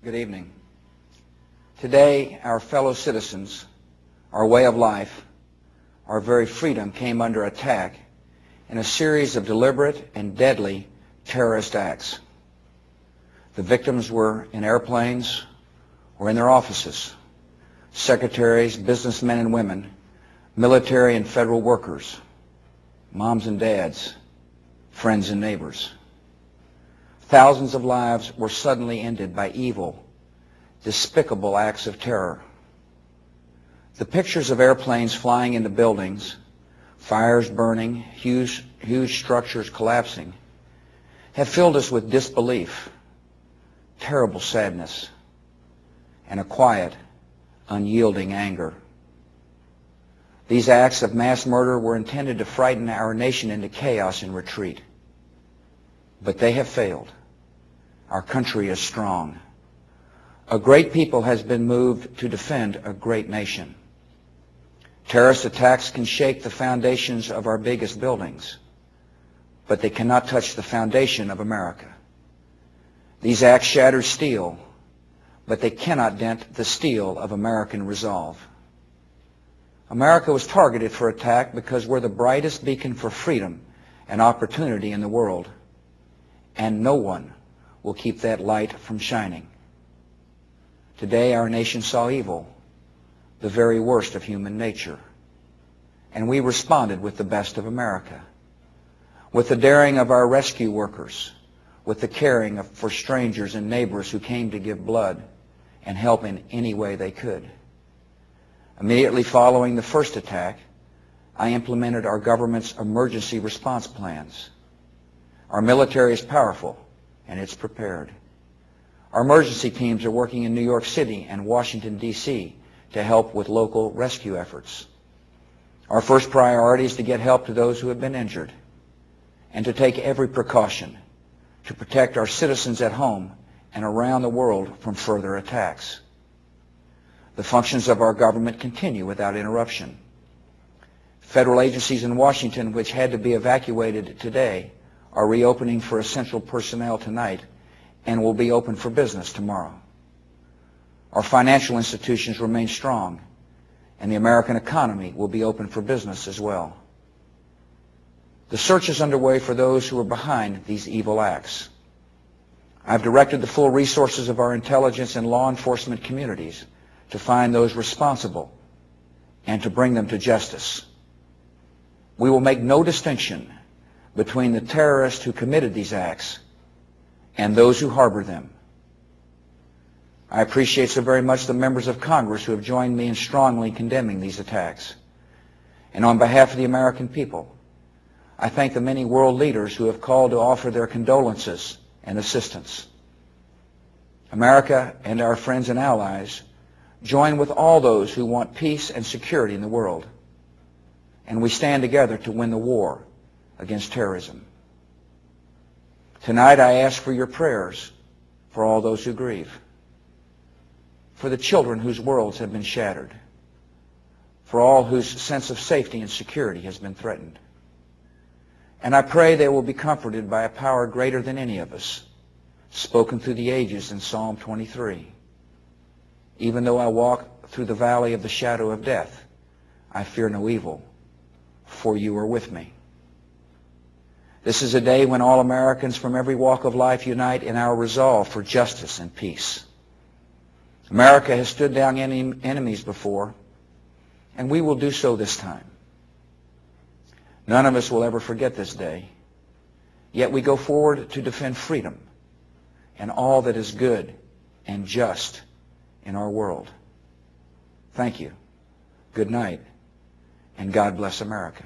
Good evening. Today, our fellow citizens, our way of life, our very freedom came under attack in a series of deliberate and deadly terrorist acts. The victims were in airplanes or in their offices, secretaries, businessmen and women, military and federal workers, moms and dads, friends and neighbors. Thousands of lives were suddenly ended by evil, despicable acts of terror. The pictures of airplanes flying into buildings, fires burning, huge structures collapsing, have filled us with disbelief, terrible sadness, and a quiet, unyielding anger. These acts of mass murder were intended to frighten our nation into chaos and retreat. But they have failed. Our country is strong. A great people has been moved to defend a great nation. Terrorist attacks can shake the foundations of our biggest buildings, but they cannot touch the foundation of America. These acts shatter steel, but they cannot dent the steel of American resolve. America was targeted for attack because we're the brightest beacon for freedom and opportunity in the world, and no one will keep that light from shining. Today, our nation saw evil, the very worst of human nature, and we responded with the best of America, with the daring of our rescue workers, with the caring for strangers and neighbors who came to give blood and help in any way they could. Immediately following the first attack, I implemented our government's emergency response plans. Our military is powerful, and it's prepared. Our emergency teams are working in New York City and Washington, D.C. to help with local rescue efforts. Our first priority is to get help to those who have been injured and to take every precaution to protect our citizens at home and around the world from further attacks. The functions of our government continue without interruption. Federal agencies in Washington, which had to be evacuated today, are reopening for essential personnel tonight and will be open for business tomorrow. Our financial institutions remain strong, and the American economy will be open for business as well. The search is underway for those who are behind these evil acts. I've directed the full resources of our intelligence and law enforcement communities to find those responsible and to bring them to justice. We will make no distinction between the terrorists who committed these acts and those who harbor them. I appreciate so very much the members of Congress who have joined me in strongly condemning these attacks. And on behalf of the American people, I thank the many world leaders who have called to offer their condolences and assistance. America and our friends and allies join with all those who want peace and security in the world, and we stand together to win the war against terrorism. Tonight I ask for your prayers for all those who grieve, for the children whose worlds have been shattered, for all whose sense of safety and security has been threatened. And I pray they will be comforted by a power greater than any of us, spoken through the ages in Psalm 23. Even though I walk through the valley of the shadow of death, I fear no evil, for you are with me. This is a day when all Americans from every walk of life unite in our resolve for justice and peace. America has stood down enemies before, and we will do so this time. None of us will ever forget this day, yet we go forward to defend freedom and all that is good and just in our world. Thank you. Good night, and God bless America.